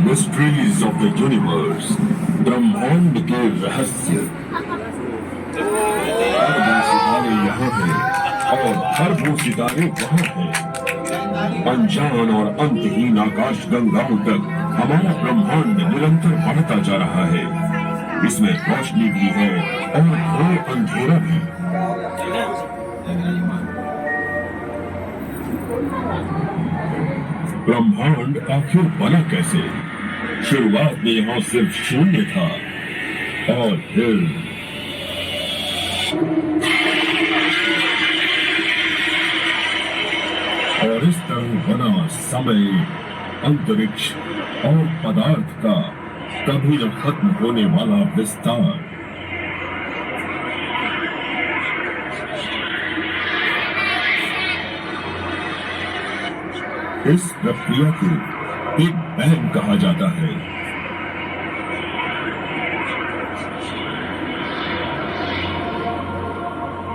Mysteries of the universe, ब्रह्मांड के रहस्य। हर वो सितारे यहाँ हैं और हर वो सितारे वहाँ हैं। अनजान और अंतहीन आकाश गंगाओं तक हमारा ब्रह्मांड निरंतर बढ़ता जा रहा है। इसमें रोशनी भी है और घोर अंधेरा भी। ब्रह्मांड आखिर बना कैसे? शुरुआत में यहाँ सिर्फ शून्य था और फिर इस तरह बना समय, अंतरिक्ष और पदार्थ का कभी न खत्म होने वाला विस्तार। इस प्रक्रिया को बिग बैंग कहा जाता है।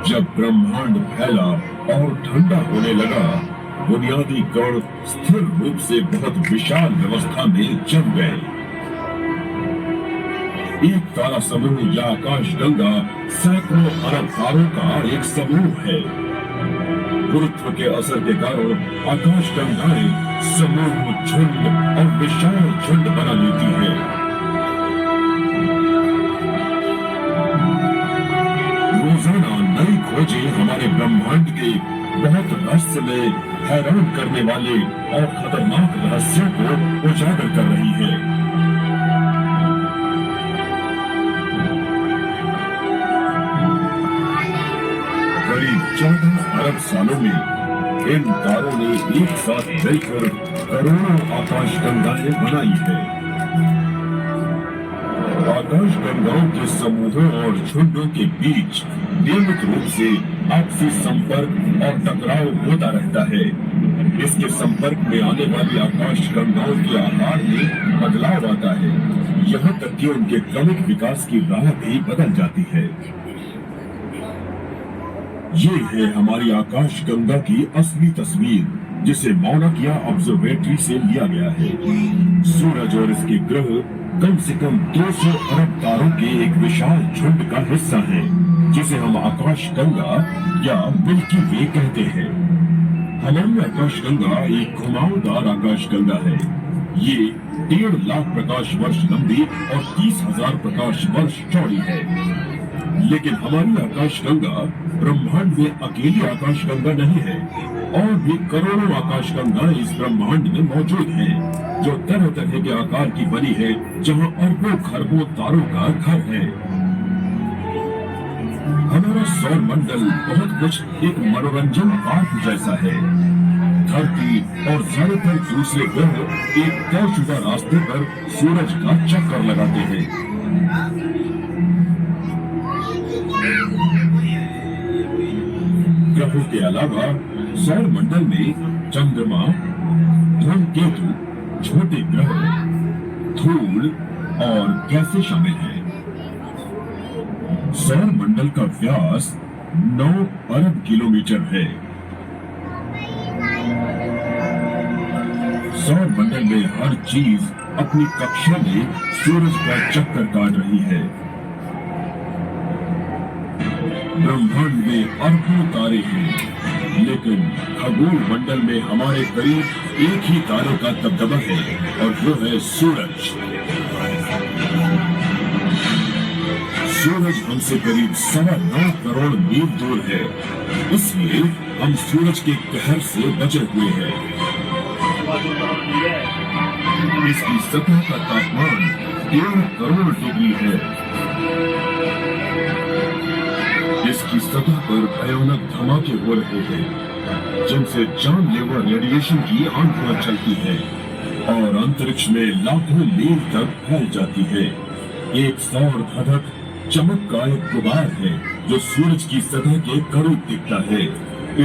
जब ब्रह्मांड फैला और ठंडा होने लगा, बुनियादी कण स्थिर रूप से बहुत विशाल व्यवस्था में जम गए। एक तारा समूह या आकाश गंगा सैकड़ों अरब तारों का एक समूह है। गुरुत्व के असर के कारण आकाश गंगाएं समूह, झुंड और विशाल झुंड बना लेती है। रोजाना नई खोजें हमारे ब्रह्मांड के बहुत रहस्यमय, हैरान करने वाले और खतरनाक रहस्यों को उजागर कर रही है। करीब 14 अरब सालों में इन तारों ने एक साथ मिलकर करोड़ों आकाश गंगाएं बनाई है। आकाश गंगाओं के समूहों और झुंडों के बीच नियमित रूप से आपसी संपर्क और टकराव होता रहता है। इसके संपर्क में आने वाली आकाश गंगाओं के आकार में बदलाव आता है, यहाँ तक कि उनके क्रमिक विकास की राह भी बदल जाती है। ये है हमारी आकाश गंगा की असली तस्वीर, जिसे मौनक या ऑब्जर्वेटरी से लिया गया है। सूरज और इसके ग्रह कम से कम 200 अरब तारों के एक विशाल झुंड का हिस्सा है, जिसे हम आकाश गंगा या मिल्की वे कहते हैं। हमारी आकाश गंगा एक घुमावदार आकाश गंगा है। ये 1.5 लाख प्रकाश वर्ष लंबी और 30,000 प्रकाश वर्ष चौड़ी है। लेकिन हमारी आकाश गंगा ब्रह्मांड में अकेली आकाश गंगा नहीं है, और भी करोड़ों आकाश गंगाएं इस ब्रह्मांड में मौजूद हैं, जो तरह तरह के आकार की बनी है, जहां अरबों खरबों तारों का घर है। हमारा सौर मंडल बहुत कुछ एक मनोरंजन पार्क जैसा है। धरती और ज्यादातर दूसरे ग्रह एक तयशुदा रास्ते पर सूरज का चक्कर लगाते हैं। ग्रहों के अलावा सौर मंडल में चंद्रमा, धूमकेतु, छोटे ग्रह, धूल और गैसें शामिल हैं। सौर मंडल का व्यास 9 अरब किलोमीटर है। सौर मंडल में हर चीज अपनी कक्षा में सूरज का चक्कर काट रही है। ब्रह्मांड में अरबों तारे हैं, लेकिन खगोल मंडल में हमारे करीब एक ही तारे का दबदबा है, और वो है सूरज। सूरज हमसे करीब 9.25 करोड़ मील दूर है, इसलिए हम सूरज के कहर से बचे हुए हैं। इसकी सतह का तापमान 1.5 करोड़ डिग्री है। इसकी सतह पर भयानक धमाके हो रहे हैं, जिनसे जानलेवा रेडिएशन की आंधियां चलती है और अंतरिक्ष में लाखों मील तक फैल जाती है। एक सौर धधक चमक का एक गुबार है, जो सूरज की सतह के करीब दिखता है।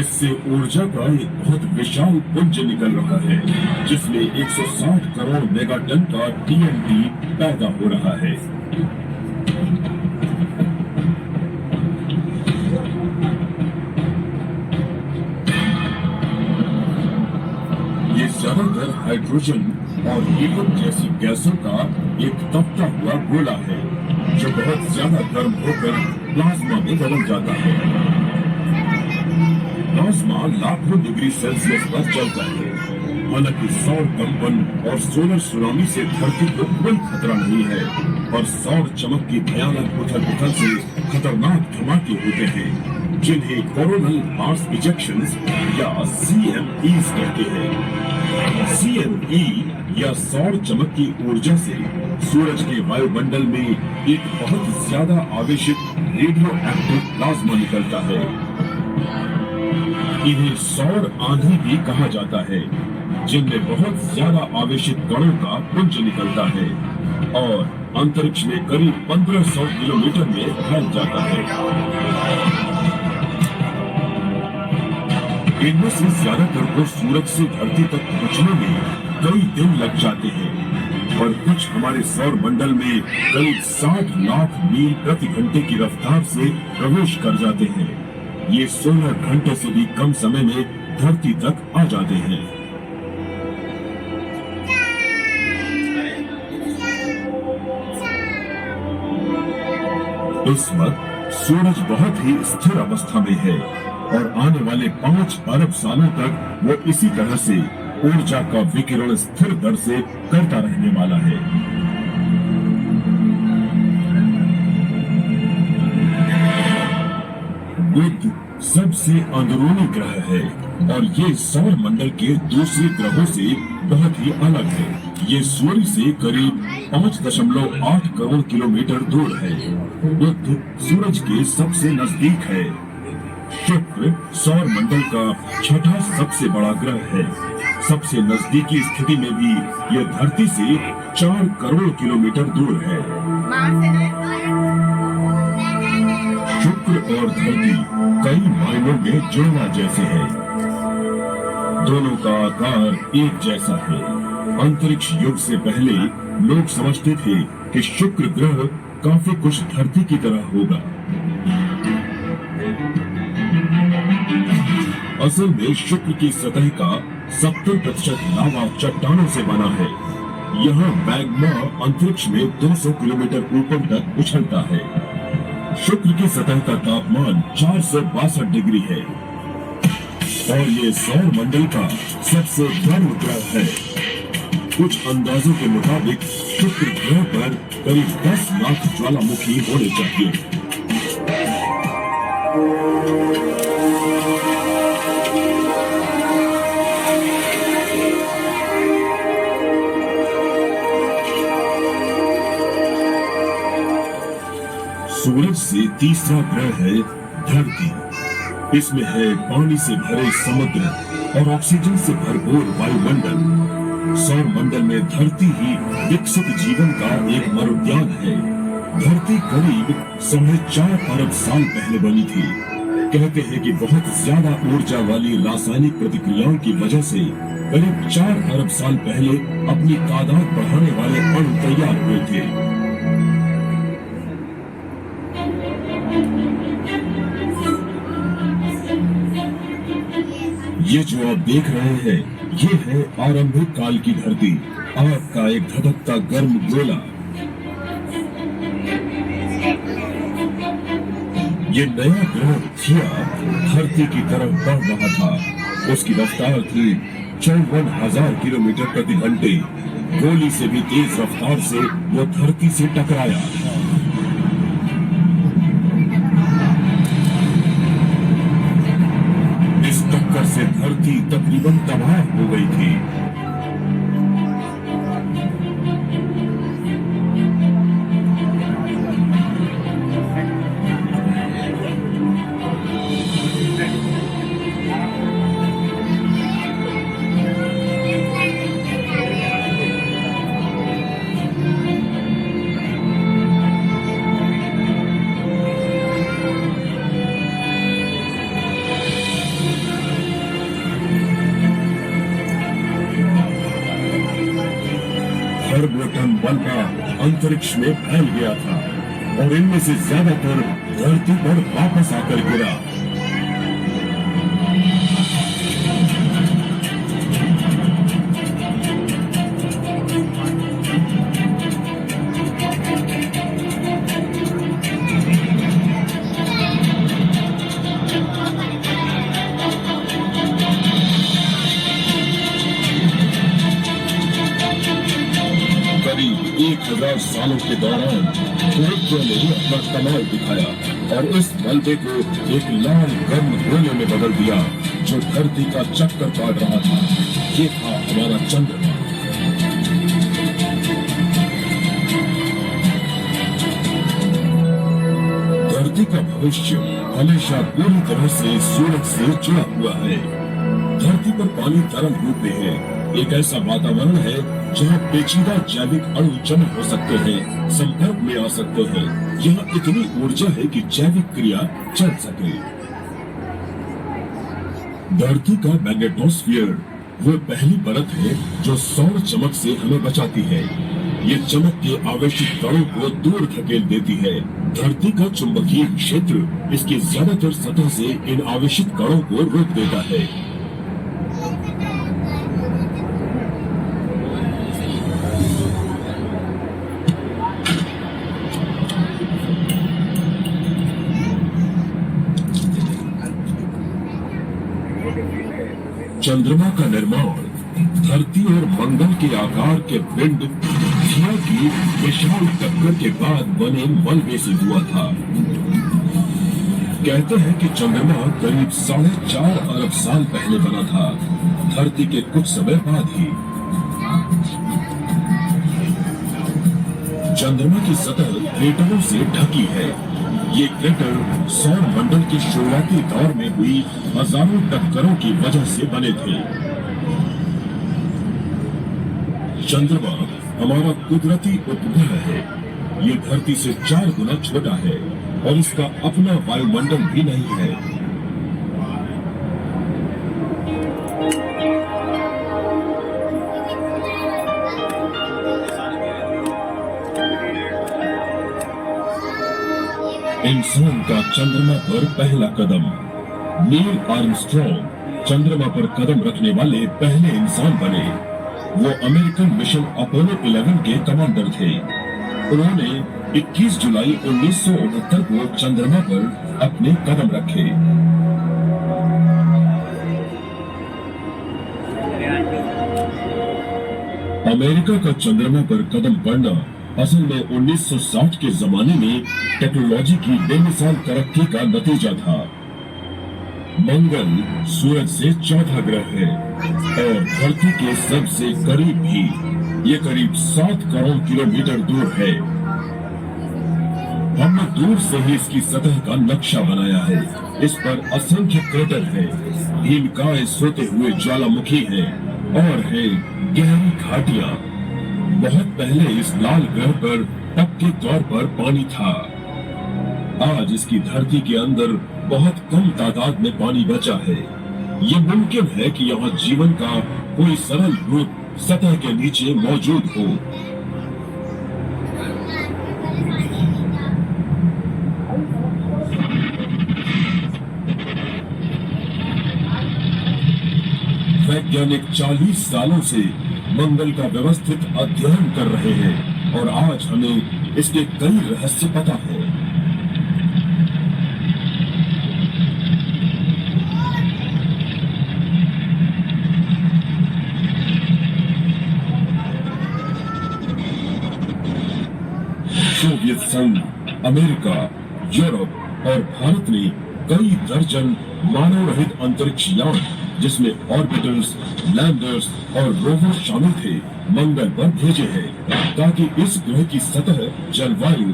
इससे ऊर्जा का एक बहुत विशाल पुंज निकल रहा है, जिसमें 160 करोड़ मेगाटन का TNT पैदा हो रहा है। ये ज्यादातर हाइड्रोजन और हीलियम जैसी गैसों का एक तपता हुआ गोला है जो बहुत ज्यादा गर्म होकर प्लाज्मा में बदल जाता है। प्लाज्मा लाखों डिग्री सेल्सियस पर चलता है। हालांकि सौर कंपन और सोलर सुनामी से धरती को कोई खतरा नहीं है, पर सौर चमक की भयानक उथल पुथल से खतरनाक धमाके होते हैं जिन्हें कोरोनल मास इजेक्शंस या CMEs कहते हैं। CME या सौर चमक की ऊर्जा से सूरज के वायुमंडल में एक बहुत ज्यादा आवेशित रेडियो एक्टिव प्लाज्मा निकलता है। इन्हें सौर आंधी भी कहा जाता है, जिनमें बहुत ज्यादा आवेशित कणों का पुंज निकलता है और अंतरिक्ष में करीब 1500 किलोमीटर में फैल जाता है। इनमें से ज्यादातर को सूरज से धरती तक पहुंचने में कई दिन लग जाते हैं, और कुछ हमारे सौर मंडल में करीब 60 लाख मील प्रति घंटे की रफ्तार से प्रवेश कर जाते हैं। ये 16 घंटे से भी कम समय में धरती तक आ जाते हैं। इस वक्त सूरज बहुत ही स्थिर अवस्था में है और आने वाले 5 अरब सालों तक वो इसी तरह से ऊर्जा का विकिरण स्थिर दर से करता रहने वाला है। बुध सबसे अंदरूनी ग्रह है और ये सौर मंडल के दूसरे ग्रहों से बहुत ही अलग है। ये सूर्य से करीब 5.8 करोड़ किलोमीटर दूर है। बुध सूरज के सबसे नजदीक है। शुक्र सौर मंडल का छठा सबसे बड़ा ग्रह है। सबसे नजदीकी स्थिति में भी यह धरती से 4 करोड़ किलोमीटर दूर है। शुक्र और धरती कई मायनों में जुड़वा जैसे हैं। दोनों का आकार एक जैसा है। अंतरिक्ष युग से पहले लोग समझते थे कि शुक्र ग्रह काफी कुछ धरती की तरह होगा। असल में शुक्र की सतह का 70% लावा चट्टानों से बना है। यहाँ मैग्मा अंतरिक्ष में 200 किलोमीटर ऊपर तक उछलता है। शुक्र की सतह का तापमान 462 डिग्री है और ये सौर मंडल का सबसे गर्म ग्रह है। कुछ अंदाजों के मुताबिक शुक्र ग्रह पर करीब 10 लाख ज्वालामुखी होने चाहिए। सूरज से तीसरा ग्रह है धरती। इसमें है पानी से भरे समुद्र और ऑक्सीजन से भरपूर वायुमंडल। सौर मंडल में धरती ही विकसित जीवन का एक मरुद्यान है। धरती करीब 4.5 अरब साल पहले बनी थी। कहते हैं कि बहुत ज्यादा ऊर्जा वाली रासायनिक प्रतिक्रियाओं की वजह से करीब 4 अरब साल पहले अपनी तादाद बढ़ाने वाले अणु तैयार हुए थे। ये जो आप देख रहे हैं, ये है आरंभिक काल की धरती, आग का एक धधकता गर्म गोला। ये नया ग्रह थिया धरती की तरफ बढ़ रहा था। उसकी रफ्तार थी 54,000 किलोमीटर प्रति घंटे। गोली से भी तेज रफ्तार से वो धरती से टकराया। इस टक्कर से धरती तकरीबन तबाह हो गई थी। अरबों टन मलबा अंतरिक्ष में फैल गया था और इनमें से ज्यादातर धरती पर वापस आकर गिरा। 1000 सालों के दौरान धरती ने अपना कमाल दिखाया और इस मलबे को एक लाल गर्म गोले में बदल दिया जो धरती का चक्कर काट रहा था। ये था हमारा चंद्रमा। धरती का भविष्य हमेशा पूरी तरह से सूरज से जुड़ा हुआ है। धरती पर पानी तरल रूप में है। एक ऐसा वातावरण है जहाँ पेचीदा जैविक अणु जमा हो सकते हैं, संपर्क में आ सकते हैं। यहाँ इतनी ऊर्जा है कि जैविक क्रिया चल सके। धरती का मैग्नेटोस्फीयर वो पहली परत है जो सौर चमक से हमें बचाती है। ये चमक के आवेशित कणों को दूर धकेल देती है। धरती का चुंबकीय क्षेत्र इसकी ज्यादातर सतह से इन आवेशित कणों को रोक देता है। चंद्रमा का निर्माण धरती और मंगल के आकार के पिंड थिया की विशाल टक्कर के बाद बने मलबे से हुआ था। कहते हैं कि चंद्रमा करीब 4.5 अरब साल पहले बना था, धरती के कुछ समय बाद ही। चंद्रमा की सतह क्रेटरों से ढकी है। ये क्रेटर सौर मंडल के शुरुआती दौर में हुई हजारों टक्करों की वजह से बने थे। चंद्रमा हमारा कुदरती उपग्रह है। ये धरती से 4 गुना छोटा है और इसका अपना वायुमंडल भी नहीं है। इंसान का चंद्रमा पर पहला कदम। नील आर्मस्ट्रॉन्ग चंद्रमा पर कदम रखने वाले पहले इंसान बने। वो अमेरिकन मिशन अपोलो 11 के कमांडर थे। उन्होंने 21 जुलाई 1969 को चंद्रमा पर अपने कदम रखे। अमेरिका का चंद्रमा पर कदम पड़ना असल में 1960 के जमाने में टेक्नोलॉजी की बेमिसाल तरक्की का नतीजा था। मंगल सूरज से चौथा ग्रह है और धरती के सबसे करीब भी। ये करीब 7 करोड़ किलोमीटर दूर है। हमने दूर से ही इसकी सतह का नक्शा बनाया है। इस पर असंख्य क्रेटर है, भीमकाय सोते हुए ज्वालामुखी है और है गहरी घाटियां। बहुत पहले इस लाल ग्रह पर तप के तौर पर पानी था। आज इसकी धरती के अंदर बहुत कम तादाद में पानी बचा है। ये मुमकिन है कि यहाँ जीवन का कोई सरल रूप सतह के नीचे मौजूद हो। वैज्ञानिक 40 सालों से मंगल का व्यवस्थित अध्ययन कर रहे हैं और आज हमें इसके कई रहस्य पता है। सोवियत संघ, अमेरिका, यूरोप और भारत ने कई दर्जन मानव रहित अंतरिक्ष यान, जिसमें ऑर्बिटर्स, लैंडर्स और रोवर शामिल थे, मंगल पर भेजे हैं ताकि इस ग्रह की सतह, जलवायु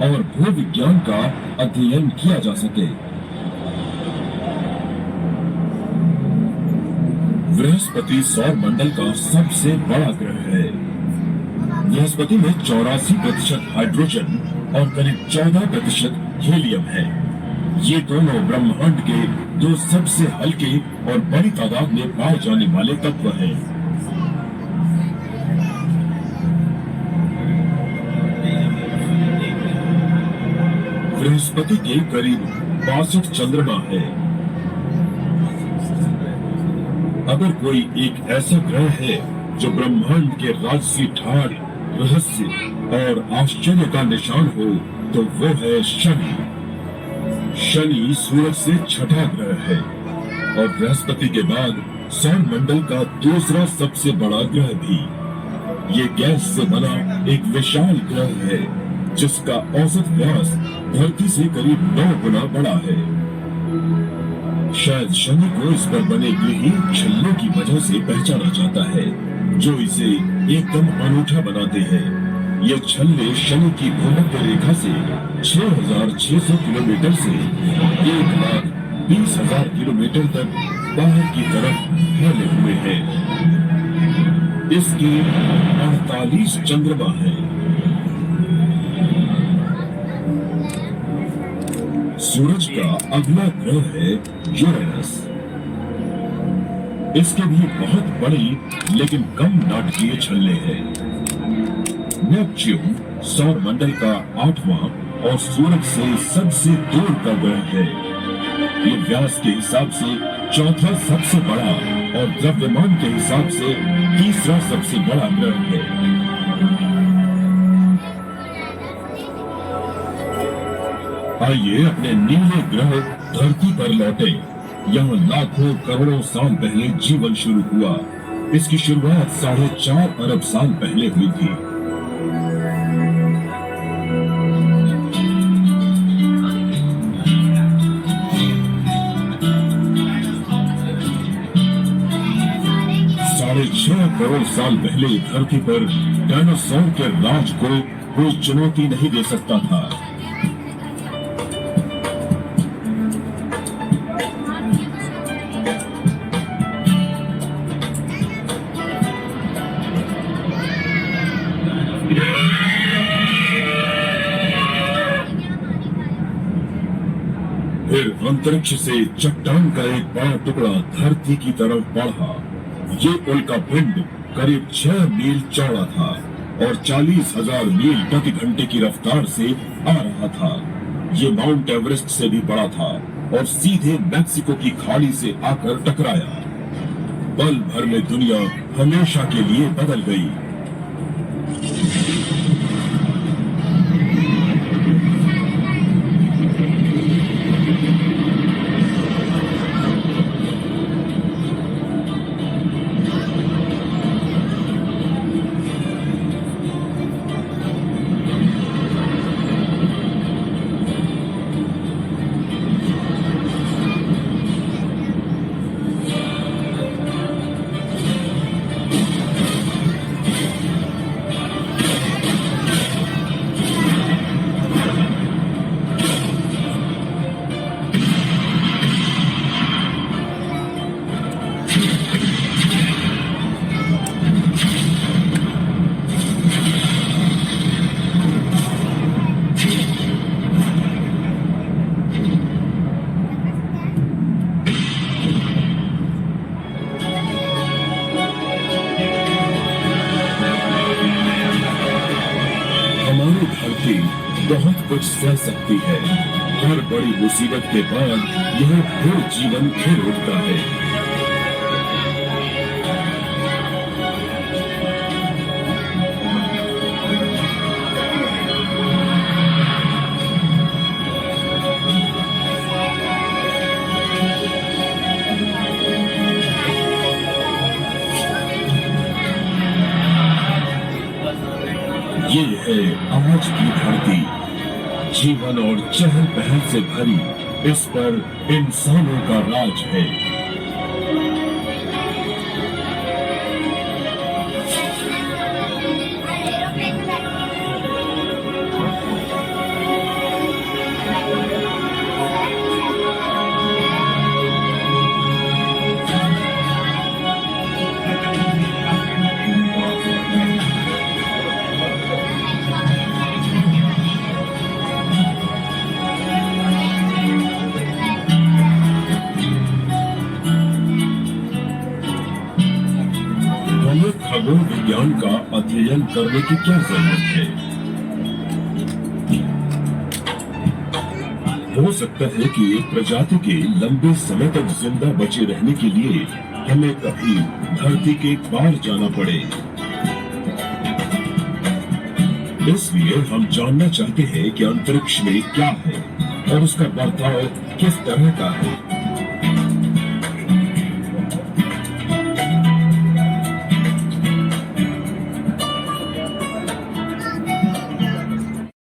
और भूविज्ञान का अध्ययन किया जा सके। बृहस्पति सौर मंडल का सबसे बड़ा ग्रह है। बृहस्पति में 84% हाइड्रोजन और करीब 14% हीलियम है। ये दोनों ब्रह्मांड के 2 सबसे हल्के और बड़ी तादाद में पाए जाने वाले तत्व हैं। बृहस्पति के करीब 62 चंद्रमा है। अगर कोई एक ऐसा ग्रह है जो ब्रह्मांड के राजसी ठाठ, रहस्य और आश्चर्य का निशान हो तो वो है शनि। शनि सूरज से छठा ग्रह है और बृहस्पति के बाद सौर मंडल का दूसरा सबसे बड़ा ग्रह भी। ये गैस से बना एक विशाल ग्रह है जिसका औसत व्यास धरती से करीब 9 गुना बड़ा है। शायद शनि को इस पर बने ग्रहीन छल्लों की वजह से पहचाना जाता है जो इसे एकदम अनूठा बनाते हैं। ये छल्ले शनि की भूमध्य रेखा से 6,600 किलोमीटर से 1,20,000 किलोमीटर तक बाहर की तरफ फैले हुए हैं। इसके 48 चंद्रमा हैं। सूरज का अगला ग्रह है यूरेनस। इसके भी बहुत बड़ी लेकिन कम नाटकीय छल्ले हैं। नेपच्यून सौर मंडल का 8वां और सूरज से सबसे दूर का ग्रह है। ये व्यास के हिसाब से चौथा सबसे बड़ा और द्रव्यमान के हिसाब से तीसरा सबसे बड़ा ग्रह है। आइए अपने नीले ग्रह धरती पर लौटे। यहाँ लाखों करोड़ों साल पहले जीवन शुरू हुआ। इसकी शुरुआत 4.5 अरब साल पहले हुई थी। साढ़े 6 करोड़ साल पहले धरती पर डायनासोर के राज को कोई चुनौती नहीं दे सकता था। फिर अंतरिक्ष से चट्टान का एक बड़ा टुकड़ा धरती की तरफ बढ़ा। ये उल्का पिंड करीब 6 मील चौड़ा था और 40,000 मील प्रति घंटे की रफ्तार से आ रहा था। ये माउंट एवरेस्ट से भी बड़ा था और सीधे मैक्सिको की खाड़ी से आकर टकराया। पल भर में दुनिया हमेशा के लिए बदल गई। हमारी धरती बहुत कुछ सह सकती है। हर बड़ी मुसीबत के बाद यह फिर जीवन खिल उठता है। ये है आज की धरती, जीवन और चहल पहल से भरी। इस पर इंसानों का राज है। खगोल विज्ञान का अध्ययन करने की क्या जरूरत है? हो सकता है कि एक प्रजाति के लंबे समय तक जिंदा बचे रहने के लिए हमें कभी धरती के पार जाना पड़े। इसलिए हम जानना चाहते हैं कि अंतरिक्ष में क्या है और उसका बर्ताव किस तरह का है।